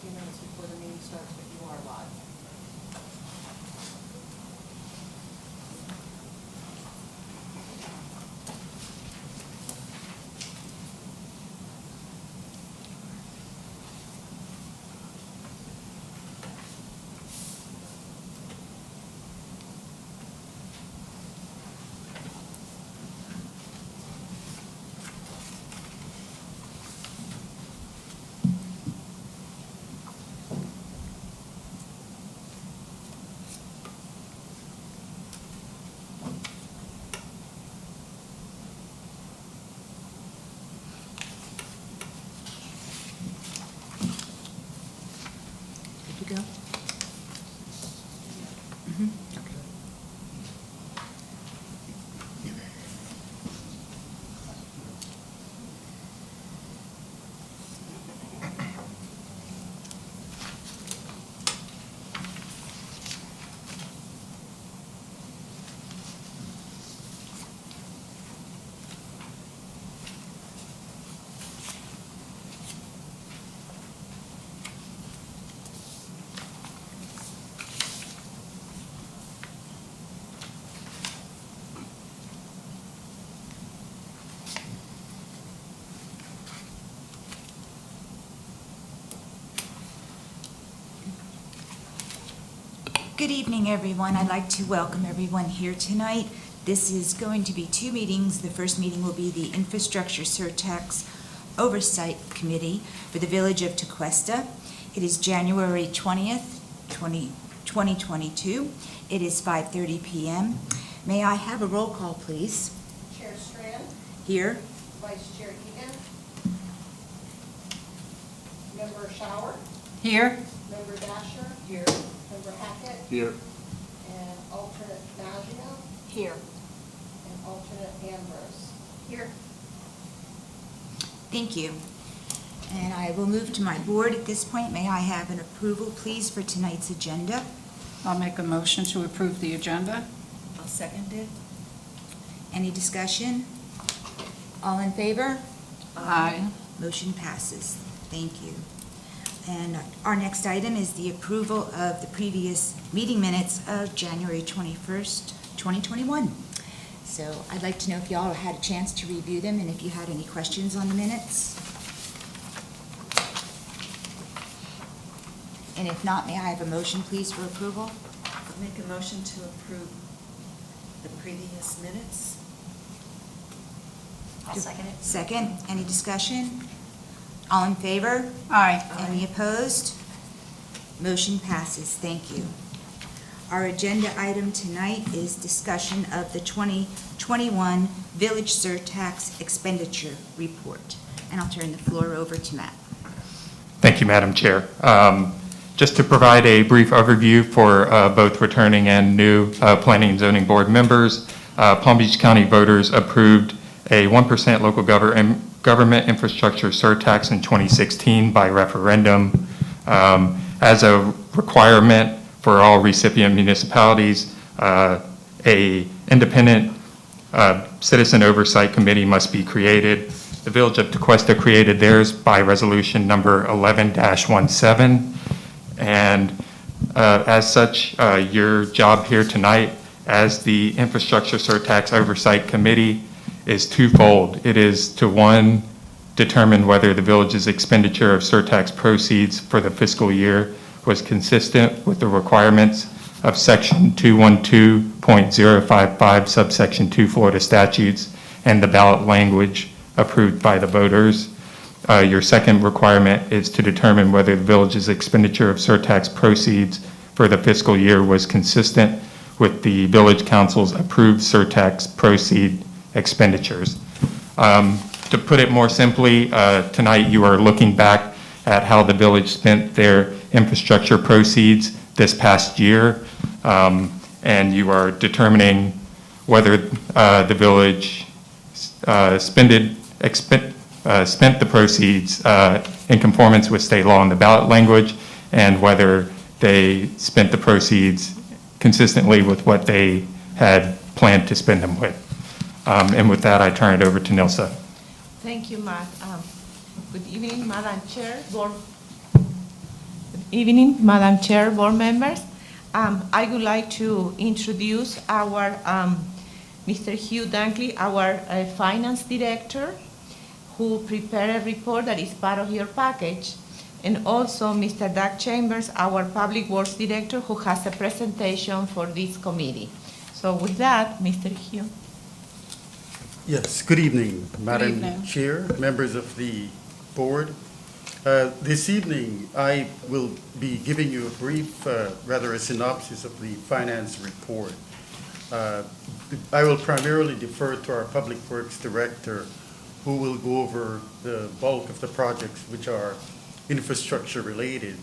few minutes before the meeting starts, but you are live. Good to go? Okay. Good evening, everyone. I'd like to welcome everyone here tonight. This is going to be two meetings. The first meeting will be the Infrastructure Surtax Oversight Committee for the Village of Tequesta. It is January 20th, 2022. It is 5:30 p.m. May I have a roll call, please? Chair Strand, Here. Vice Chair Egan, Member Shower, Here. Member Dasher, Here. Member Hackett, Here. and alternate Maggio, Here. and alternate Ambrose. Here. Thank you. And I will move to my board at this point. May I have an approval, please, for tonight's agenda? I'll make a motion to approve the agenda. I'll second it. Any discussion? All in favor? Aye. Motion passes. Thank you. And our next item is the approval of the previous meeting minutes of January 21st, 2021. So I'd like to know if y'all had a chance to review them and if you had any questions on the minutes. And if not, may I have a motion, please, for approval? I'll make a motion to approve the previous minutes. I'll second it. Second, any discussion? All in favor? Aye. Any opposed? Motion passes. Thank you. Our agenda item tonight is discussion of the 2021 Village Surtax Expenditure Report. And I'll turn the floor over to Matt. Thank you, Madam Chair. Just to provide a brief overview for both returning and new Planning and Zoning Board members, Palm Beach County voters approved a 1% local government infrastructure surtax in 2016 by referendum. As a requirement for all recipient municipalities, a independent citizen oversight committee must be created. The Village of Tequesta created theirs by resolution number 11-17. And as such, your job here tonight as the Infrastructure Surtax Oversight Committee is twofold. It is to, one, determine whether the village's expenditure of surtax proceeds for the fiscal year was consistent with the requirements of Section 212.055, subsection 2 Florida statutes, and the ballot language approved by the voters. Your second requirement is to determine whether the village's expenditure of surtax proceeds for the fiscal year was consistent with the village council's approved surtax proceed expenditures. To put it more simply, tonight you are looking back at how the village spent their infrastructure proceeds this past year, and you are determining whether the village spent the proceeds in conformance with state law and the ballot language, and whether they spent the proceeds consistently with what they had planned to spend them with. And with that, I turn it over to Nilsa. Thank you, Matt. Good evening, Madam Chair, Board Evening, Madam Chair, board members. I would like to introduce our Mr. Hugh Dunkley, our finance director, who prepared a report that is part of your package, and also Mr. Doug Chambers, our public works director, who has a presentation for this committee. So with that, Mr. Hugh. Yes, good evening, Madam evening. Chair, members of the board. This evening, I will be giving you a brief, rather a synopsis of the finance report. I will primarily defer to our Public Works Director, who will go over the bulk of the projects which are infrastructure related.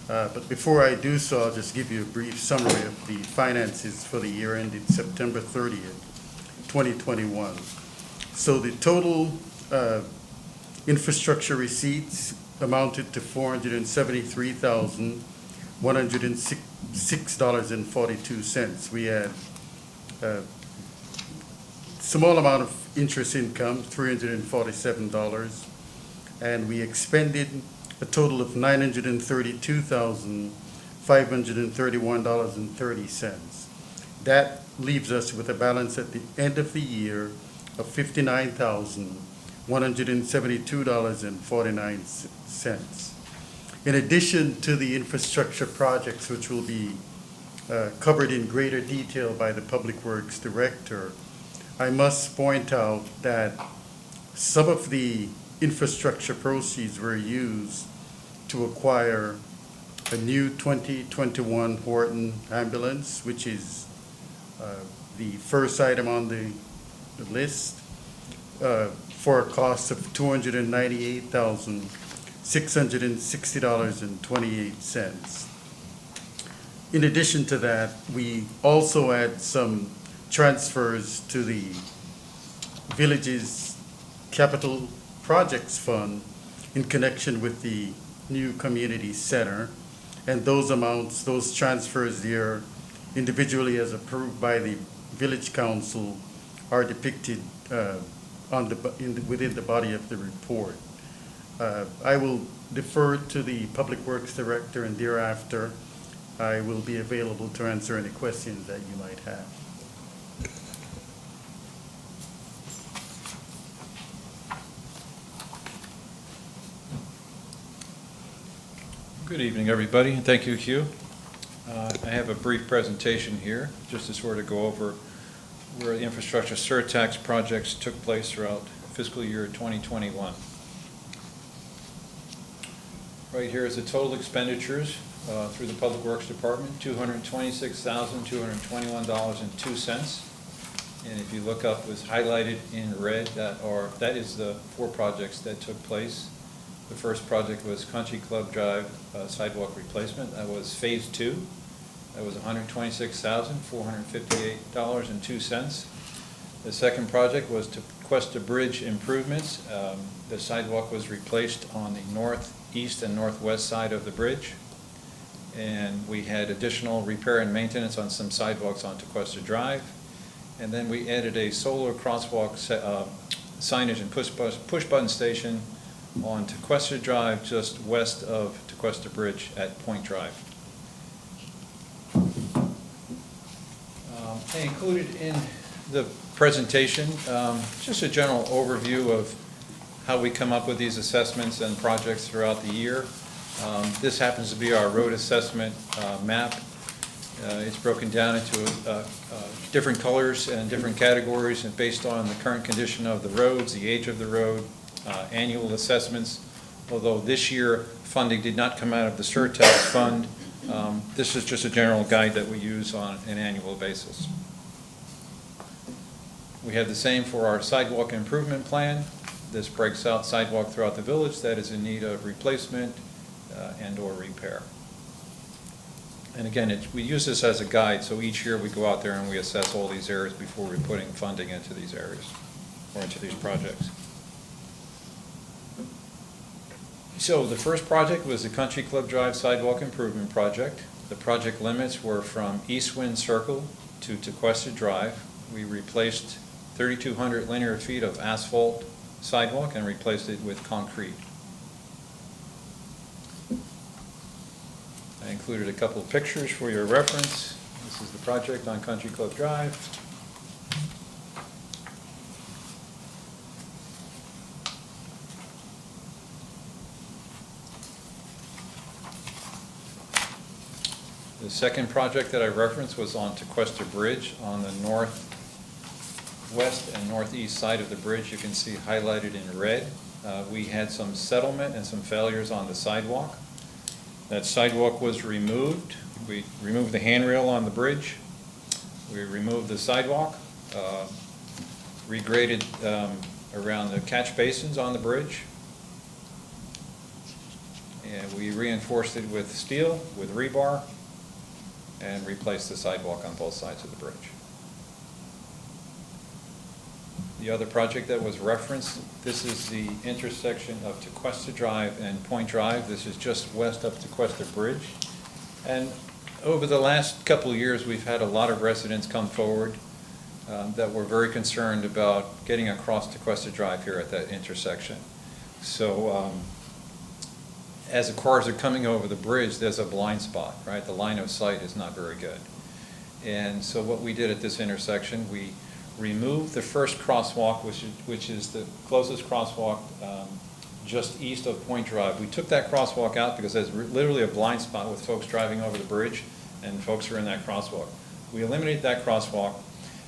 But before I do so, I'll just give you a brief summary of the finances for the year ended September 30th, 2021. So the total infrastructure receipts amounted to $473,106.42. We had a small amount of interest income, $347, and we expended a total of $932,531.30. That leaves us with a balance at the end of the year of $59,172.49. In addition to the infrastructure projects, which will be covered in greater detail by the Public Works Director, I must point out that some of the infrastructure proceeds were used to acquire a new 2021 Horton ambulance, which is the first item on the list, for a cost of $298,660.28. In addition to that, we also had some transfers to the village's capital projects fund in connection with the new community center. And those amounts, those transfers there, individually as approved by the village council, are depicted within the body of the report. I will defer to the Public Works Director, and thereafter I will be available to answer any questions that you might have. Good evening, everybody, and thank you, Hugh. I have a brief presentation here, just to sort of go over where the infrastructure surtax projects took place throughout fiscal year 2021. Right here is the total expenditures through the Public Works Department, $226,221.02. And if you look up, what's highlighted in red, that is the 4 projects that took place. The first project was Country Club Drive sidewalk replacement. That was phase 2. That was $126,458.02. The second project was Tequesta Bridge improvements. The sidewalk was replaced on the northeast and northwest side of the bridge. And we had additional repair and maintenance on some sidewalks on Tequesta Drive. And then we added a solar crosswalk signage and push button station on Tequesta Drive, just west of Tequesta Bridge at Point Drive. I included in the presentation just a general overview of how we come up with these assessments and projects throughout the year. This happens to be our road assessment map. It's broken down into different colors and different categories, and based on the current condition of the roads, the age of the road, annual assessments. Although this year funding did not come out of the Surtax fund, this is just a general guide that we use on an annual basis. We have the same for our sidewalk improvement plan. This breaks out sidewalk throughout the village that is in need of replacement and or repair. And again, we use this as a guide, so each year we go out there and we assess all these areas before we're putting funding into these areas or into these projects. So the first project was the Country Club Drive Sidewalk Improvement Project. The project limits were from East Wind Circle to Tequesta Drive. We replaced 3,200 linear feet of asphalt sidewalk and replaced it with concrete. included a couple of pictures for your reference. This is the project on Country Club Drive. The second project that I referenced was on Tequesta Bridge on the northwest and northeast side of the bridge. You can see highlighted in red. We had some settlement and some failures on the sidewalk. That sidewalk was removed. We removed the handrail on the bridge. We removed the sidewalk, regraded around the catch basins on the bridge. And we reinforced it with steel, with rebar, and replaced the sidewalk on both sides of the bridge. The other project that was referenced, this is the intersection of Tequesta Drive and Point Drive. This is just west of Tequesta Bridge. And over the last couple of years, we've had a lot of residents come forward that were very concerned about getting across Tequesta Drive here at that intersection. So as the cars are coming over the bridge, there's a blind spot, right? The line of sight is not very good. And so what we did at this intersection, we removed the first crosswalk, which is the closest crosswalk just east of Point Drive. We took that crosswalk out because there's literally a blind spot with folks driving over the bridge, and folks are in that crosswalk. We eliminated that crosswalk,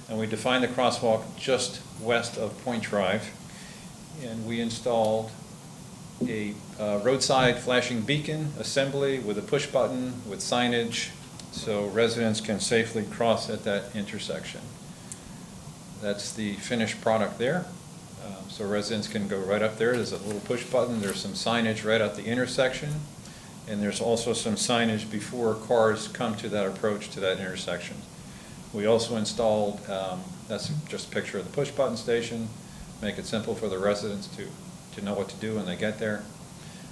and we defined the crosswalk just west of Point Drive, and we installed a roadside flashing beacon assembly with a push button with signage so residents can safely cross at that intersection. That's the finished product there. So residents can go right up there. There's a little push button. There's some signage right at the intersection. And there's also some signage before cars come to that approach to that intersection. We also installed, that's just a picture of the push button station, make it simple for the residents to know what to do when they get there.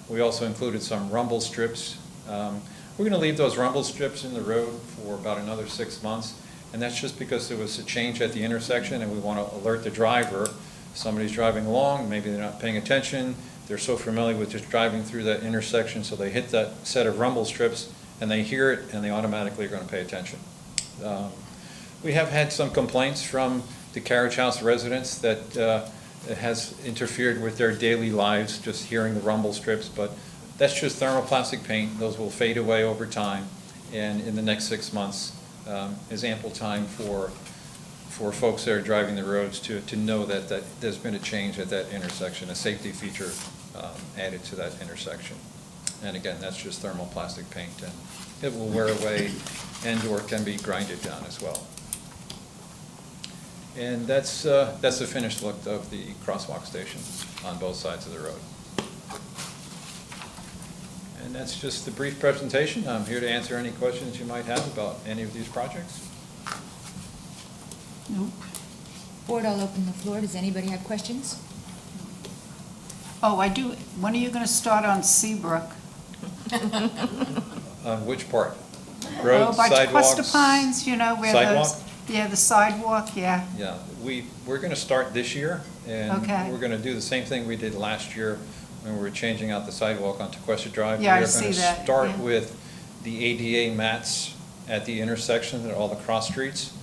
We also included some rumble strips. We're going to leave those rumble strips in the road for about another 6 months. And that's just because there was a change at the intersection and we want to alert the driver. Somebody's driving along, maybe they're not paying attention. They're so familiar with just driving through that intersection, so they hit that set of rumble strips and they hear it and they automatically are going to pay attention. We have had some complaints from the Carriage House residents that it has interfered with their daily lives, just hearing the rumble strips, but that's just thermoplastic paint. Those will fade away over time, and in the next 6 months is ample time for folks that are driving the roads to know that there's been a change at that intersection, a safety feature added to that intersection. And again, that's just thermoplastic paint, and it will wear away and/or can be grinded down as well. And that's the finished look of the crosswalk station on both sides of the road. And that's just the brief presentation. I'm here to answer any questions you might have about any of these projects. Nope. Board, I'll open the floor. Does anybody have questions? Oh, I do. When are you going to start on Seabrook? On which part? Roads, by sidewalks? Tequesta Pines, you know, where Sidewalk? those... Yeah, the sidewalk, yeah. Yeah, we're going to start this year, and Okay. we're going to do the same thing we did last year when we were changing out the sidewalk on Tequesta Drive. Yeah, I We are see going to that, start yeah. with the ADA mats at the intersection at all the cross streets.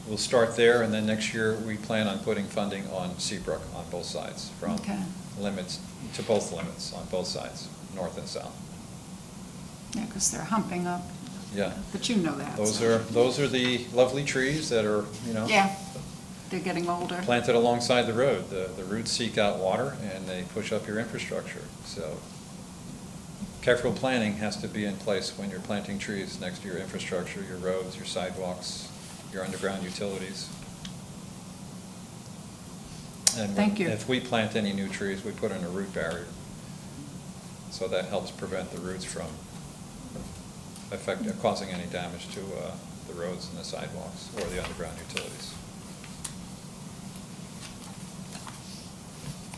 We'll start there, and then next year we plan on putting funding on Seabrook on both sides, from Okay. limits to both limits on both sides, north and south. Yeah, because they're humping up. Yeah. But you know that. Those so. are the lovely trees that are, Yeah, they're getting older. planted alongside the road. The roots seek out water and they push up your infrastructure. So careful planning has to be in place when you're planting trees next to your infrastructure, your roads, your sidewalks, your underground utilities. And Thank you. if we plant any new trees, we put in a root barrier. So that helps prevent the roots from causing any damage to the roads and the sidewalks or the underground utilities.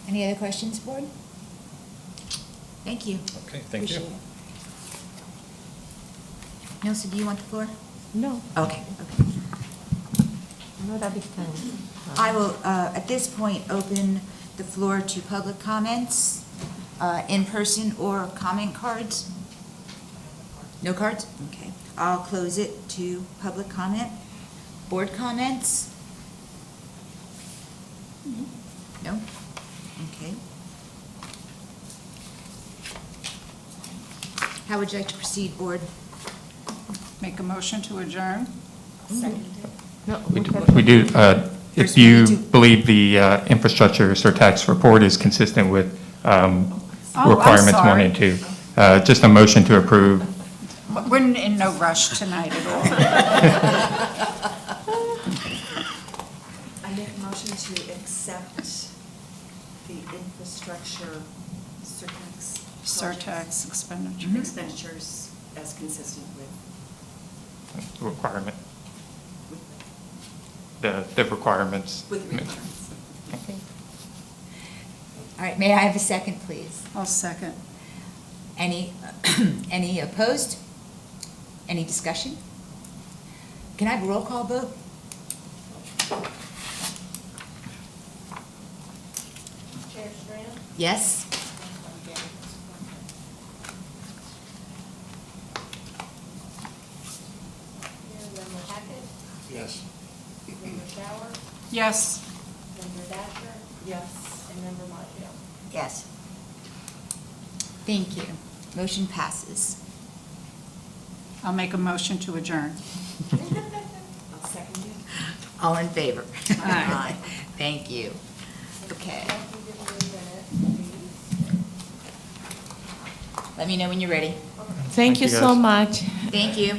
Any other questions, Board? Thank you. Okay, thank you. Appreciate it. Nelson, do you want the floor? No, Okay. not at this time. I will, at this point, open the floor to public comments, in person or comment cards. No cards? Okay. I'll close it to public comment. Board comments? No? Okay. How would you like to proceed, board? Make a motion to adjourn? No, We do, First if we you need to- believe the infrastructure surtax report is consistent with I'm requirements 1 sorry. and 2, just a motion to approve. We're in no rush tonight at all. I make a motion to accept the infrastructure surtax. Surtax expenditure. Expenditures as consistent with Requirement, the requirements. requirements. All right, may I have a second, please? I'll second. Any opposed? Any discussion? Can I have a roll call vote? Chair Strand? Yes? Member Hackett? Yes. Member Shower? Yes. Member Dasher? Yes. And Member Maggio? Yes. Thank you. Motion passes. I'll make a motion to adjourn. I'll second it. All in favor? Aye. Thank you. Okay. Can you give me a minute, please? Let me know when you're ready. Thank you you, so guys. much. Thank you.